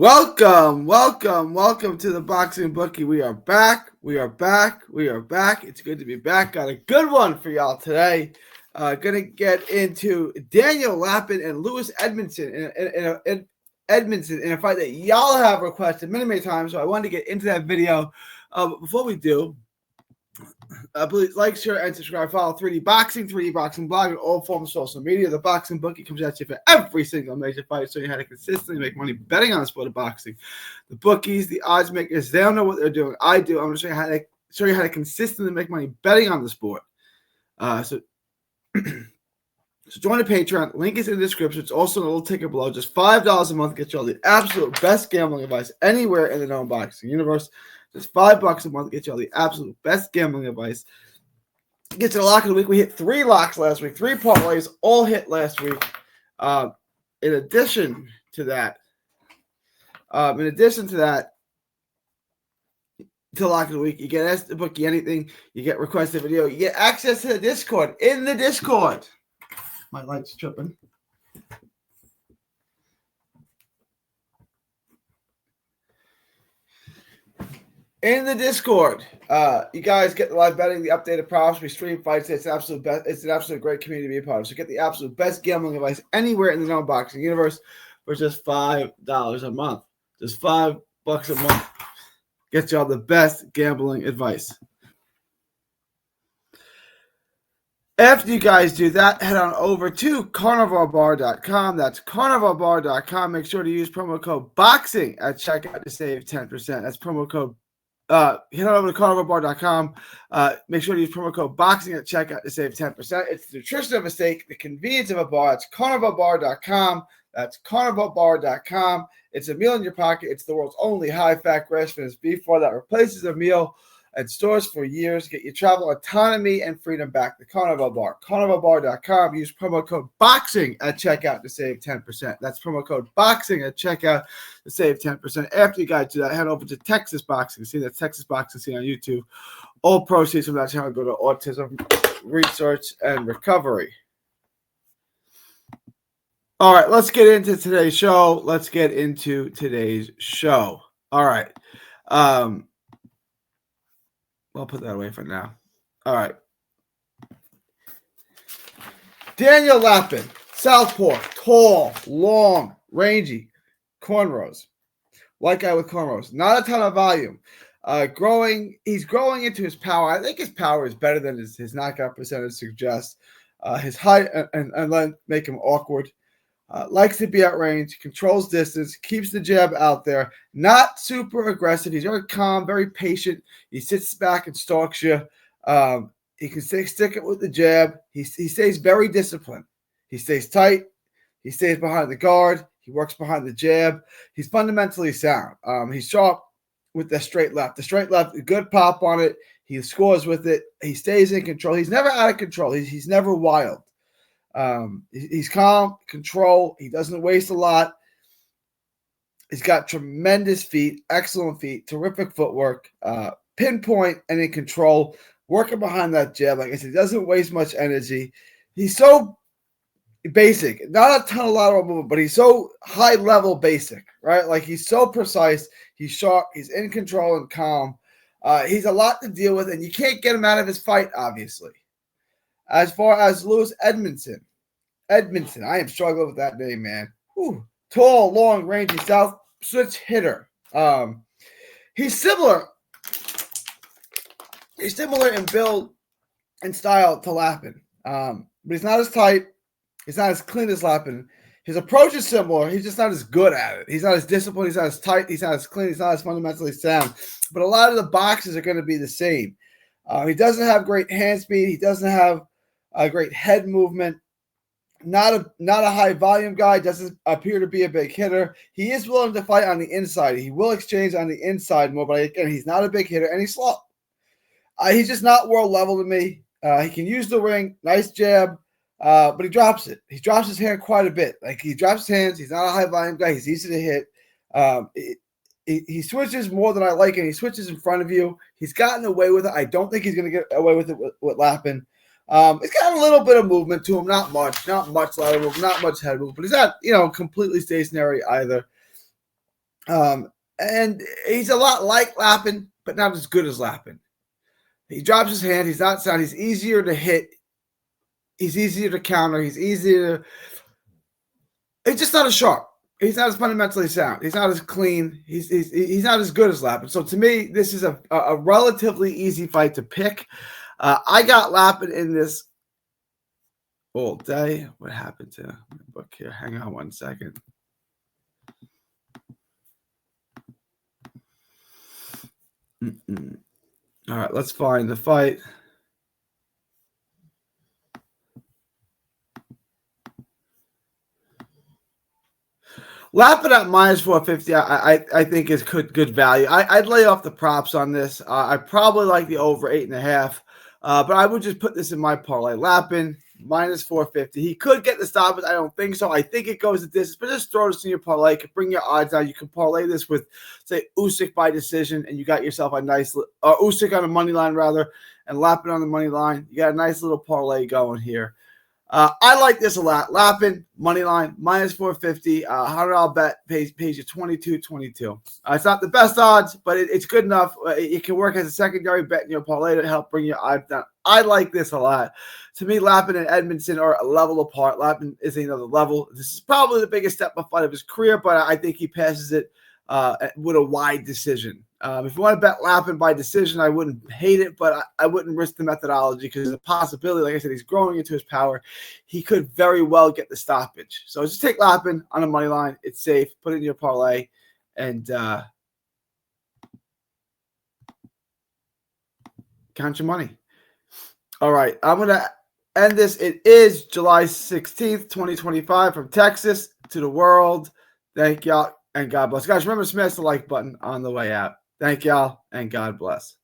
Welcome to the Boxing Bookie. We are back. It's good to be back. Got a good one for y'all today. Gonna get into Daniel Lapin and Lewis Edmondson in Edmonton in a fight that y'all have requested many times. So I wanted to get into that video. But before we do, please like, share, and subscribe. Follow 3D Boxing Blog, and all forms of social media. The Boxing Bookie comes at you for every single major fight, so you had to consistently make money betting on the sport of boxing. The bookies, the odds makers, they don't know what they're doing. I do. I'm going to show you how to consistently make money betting on the sport. So join the Patreon. Link is in the description. It's also in a little ticker below. Just $5 a month gets you all the absolute best gambling advice anywhere in the known boxing universe. Just $5 a month gets you all the absolute best gambling advice. Get to the lock of the week. We hit 3 locks last week. 3 parlays all hit last week. In addition to that, to lock of the week, you get asked to book anything. You get requested video. You get access to the Discord. In the Discord. My light's tripping. In the Discord, you guys get the live betting, the updated props. We stream fights. It's an absolute great community to be a part of. So get the absolute best gambling advice anywhere in the known boxing universe for just $5 a month. Just $5 a month. Get y'all the best gambling advice. After you guys do that, head on over to carnivalbar.com. That's carnivalbar.com. Make sure to use promo code BOXING at checkout to save 10%. That's promo code. Head on over to carnivalbar.com. Make sure to use promo code BOXING at checkout to save 10%. It's the nutrition of a steak, the convenience of a bar. It's carnivalbar.com. That's carnivalbar.com. It's a meal in your pocket. It's the world's only high-fat grass-finished beef bar that replaces a meal and stores for years. Get your travel autonomy and freedom back. The Carnival Bar. Carnivalbar.com. Use promo code BOXING at checkout to save 10%. That's promo code BOXING at checkout to save 10%. After you guys do that, head over to Texas Boxing. See that Texas Boxing scene on YouTube. All proceeds from that channel go to autism research and recovery. All right, let's get into today's show. All right. I'll put that away for now. All right. Daniel Lapin, southpaw, tall, long, rangy, cornrows. White guy with cornrows. Not a ton of volume. He's growing into his power. I think his power is better than his knockout percentage suggests. His height and length make him awkward. Likes to be at range, controls distance, keeps the jab out there, not super aggressive. He's very calm, very patient. He sits back and stalks you. He can stick it with the jab. He stays very disciplined. He stays tight. He stays behind the guard. He works behind the jab. He's fundamentally sound. He's sharp with the straight left. The straight left, a good pop on it. He scores with it. He stays in control. He's never out of control. He's never wild. He's calm, control. He doesn't waste a lot. He's got tremendous feet, excellent feet, terrific footwork, pinpoint and in control, working behind that jab. Like I said, he doesn't waste much energy. He's so basic, not a ton of lateral movement, but he's so high level basic, right? Like he's so precise, he's sharp, he's in control and calm. He's a lot to deal with, and you can't get him out of his fight, obviously. As far as Lewis Edmondson, I am struggling with that name, man. Whew. Tall, long, rangy, south switch hitter. He's similar. He's similar in build and style to Lapin, but he's not as tight. He's not as clean as Lapin. His approach is similar. He's just not as good at it. He's not as disciplined. He's not as tight. He's not as clean. He's not as fundamentally sound. But a lot of the boxes are going to be the same. He doesn't have great hand speed. He doesn't have a great head movement. Not a high volume guy. Doesn't appear to be a big hitter. He is willing to fight on the inside. He will exchange on the inside more, but again, he's not a big hitter, and he's slow. He's just not world level to me. He can use the ring. Nice jab, but he drops it. He drops his hand quite a bit. Like he drops his hands. He's not a high volume guy. He's easy to hit. He switches more than I like, and he switches in front of you. He's gotten away with it. I don't think he's going to get away with it with Lapin. He's got a little bit of movement to him, not much lateral move, not much head move, but he's not, completely stationary either. And he's a lot like Lapin, but not as good as Lapin. He drops his hand. He's not sound. He's easier to hit. He's easier to counter. He's easier to. He's just not as sharp. He's not as fundamentally sound. He's not as clean. He's not as good as Lapin. So to me, this is a relatively easy fight to pick. I got Lapin in this all day. What happened to my book here? Hang on one second. All right, let's find the fight. Lapin at minus 450, I think is good value. I'd lay off the props on this. I probably like the over 8.5, but I would just put this in my parlay. Lapin minus 450. He could get the stop, but I don't think so. I think it goes the distance, but just throw this in your parlay. You can bring your odds down. You can parlay this with, say, Usyk by decision, and you got yourself a nice Usyk on the money line rather, and Lapin on the money line. You got a nice little parlay going here. I like this a lot. Lapin, money line, minus 450. $100 bet pays you 22.22. It's not the best odds, but it's good enough. It can work as a secondary bet in your parlay to help bring your odds down. I like this a lot. To me, Lapin and Edmonson are a level apart. Lapin is another level. This is probably the biggest step up fight of his career, but I think he passes it with a wide decision. If you want to bet Lapin by decision, I wouldn't hate it, but I wouldn't risk the methodology because there's a possibility, like I said, he's growing into his power. He could very well get the stoppage. So just take Lapin on a money line. It's safe. Put it in your parlay and count your money. All right, I'm going to end this. It is July 16th, 2025 from Texas to the world. Thank y'all and God bless. Guys, remember to smash the like button on the way out. Thank y'all and God bless.